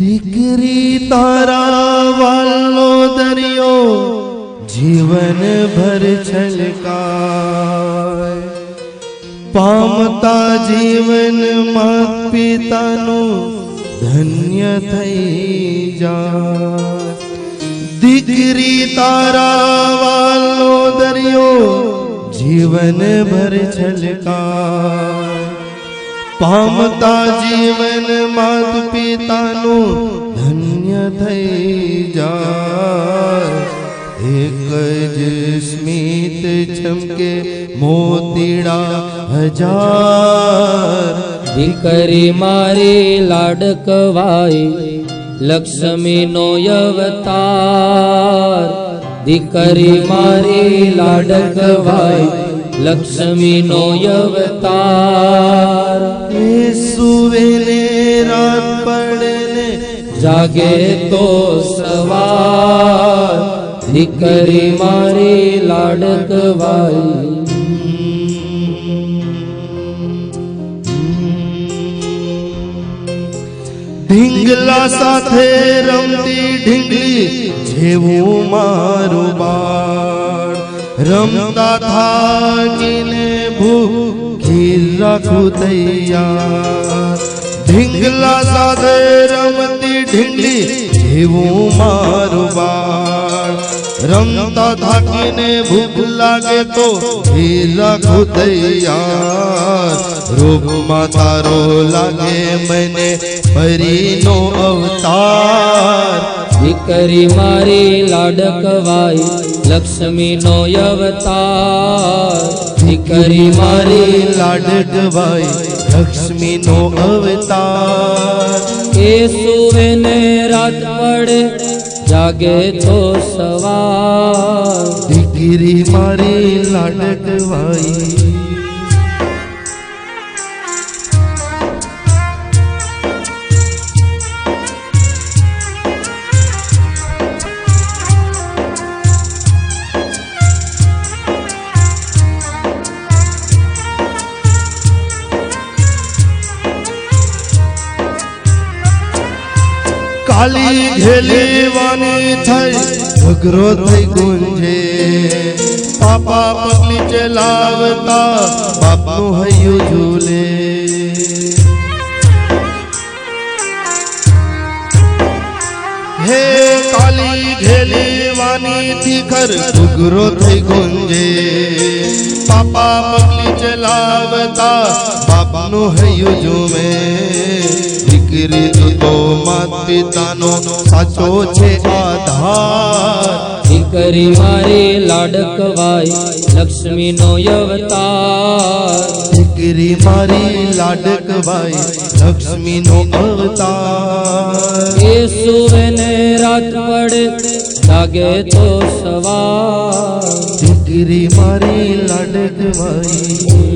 દીકરી તારા વાલો દરિયો જીવન ભર છલકાય, પામતા જીવન માત પિતાનું ધન્ય થઈ જાય. દીકરી તારા વાલો દરિયો જીવન ભર છલકાય, પામતા જીવન માત પિતાનું ધન્ય થઈ જાય. એક જ સ્મિત ચમકે મોતીડા હજાર, દીકરી મારી લાડકવાઈ લક્ષ્મીનો અવતાર. દીકરી મારી લાડકવાઈ લક્ષ્મીનો અવતાર. એ સુવે ને રાત પડે ને જાગે તો સવાર, દીકરી મારી લાડકવાઈ. ઢીંગલા સાથે રમતી ઢીંગલી જેવું મારું બાળ, રમતા થાકીને ભૂખી રાખું તૈયાર. ઢીંગલા સાથે રમતી ઢીંગલી જેવું મારું બાળ, રમતા થાકીને ભૂખ લાગે તો રાખું તૈયાર. રૂપમાં તારો લાગે મને પરીનો અવતાર, દીકરી મારી લાડકવાઈ લક્ષ્મીનો અવતાર. દીકરી મારી લાડકવાઈ લક્ષ્મીનો અવતાર. એ સુવે ને રાત પડે જાગે તો સવાર, દીકરી મારી લાડકવાઈ. કાલી ઘેલી વાની થઈ ઘગરો થઈ ગુંજે, પાપા પગલી ચલાવતા બાપનું હૈયું ઝૂલે. હે કાલી ઘેલી વાની થી ઘર ઘગરો થઈ ગુંજે, પાપા પગલી ચલાવતા બાપનું હૈયું ઝૂમે. દીકરી તો માત પિતાનો સાચો છે આધાર, દીકરી મારી લાડકવાઈ લક્ષ્મીનો અવતાર. દીકરી મારી લાડકવાઈ લક્ષ્મીનો અવતાર. એ સુવે ને રાત પડે જાગે તો સવાર, દીકરી મારી લાડકવાઈ.